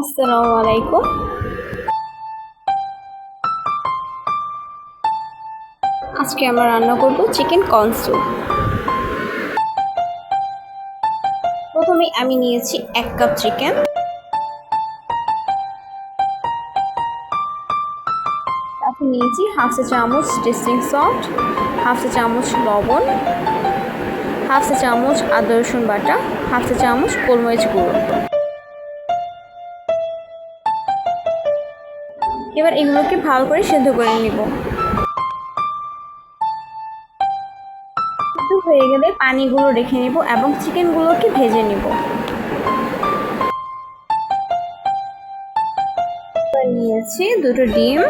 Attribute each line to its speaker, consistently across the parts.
Speaker 1: আসসালামু আলাইকুম। আজকে আমরা রান্না করব চিকেন কর্ন স্যুপ। প্রথমে আমি নিয়েছি 1 কাপ চিকেন, সাথে নিয়েছি হাফ চা চামচ টেস্টিং সল্ট, হাফ চা চামচ লবণ, হাফ চা চামচ আদা রসুন বাটা, হাফ চা চামচ গোলমরিচ গুঁড়ো। এবার এগুলোকে ভালো করে সেদ্ধ করে নিব। সেদ্ধ হয়ে গেলে পানিগুলো রেখে নিব এবং চিকেনগুলোকে ভেজে নিব। নিয়েছি 2টো ডিম।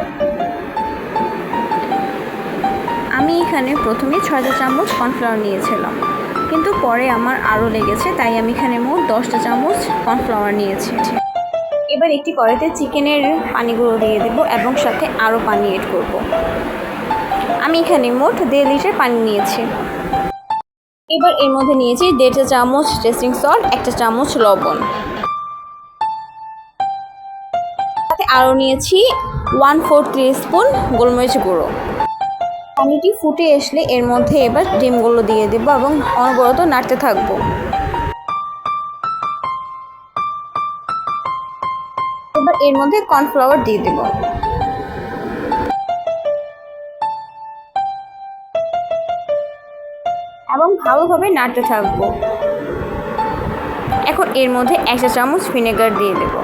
Speaker 1: আমি এখানে প্রথমে 6টা চামচ কর্নফ্লাওয়ার নিয়েছিলাম, কিন্তু পরে আমার আরও লেগেছে, তাই আমি এখানে মোট 10টা চামচ কর্নফ্লাওয়ার নিয়েছি। এবার একটি কড়াইতে চিকেনের পানিগুলো দিয়ে দেব এবং সাথে আরও পানি এড করব। আমি এখানে মোট 1.5 লিটার পানি নিয়েছি। এবার এর মধ্যে নিয়েছি 1.5 চা চামচ টেস্টিং সল্ট, 1 চা চামচ লবণ, সাথে আরও নিয়েছি 1/4 টিস্পুন গোলমরিচ গুঁড়ো। পানিটি ফুটে আসলে এর মধ্যে এবার ডিমগুলো দিয়ে দেবো এবং অনবরত নাড়তে থাকবো। এবার এর মধ্যে কর্নফ্লাওয়ার দিয়ে দেব এবং ভালোভাবে নাড়তে থাকবো। এখন এর মধ্যে 1 চা চামচ ভিনেগার দিয়ে দেব।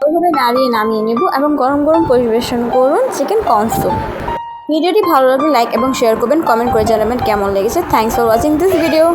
Speaker 1: ভালোভাবে নাড়িয়ে নামিয়ে নেব এবং গরম গরম পরিবেশন করুন চিকেন কর্ন স্যুপ। ভিডিওটি ভালো লাগলে লাইক এবং শেয়ার করবেন, কমেন্ট করে জানাবেন কেমন লেগেছে। Thanks for watching this video.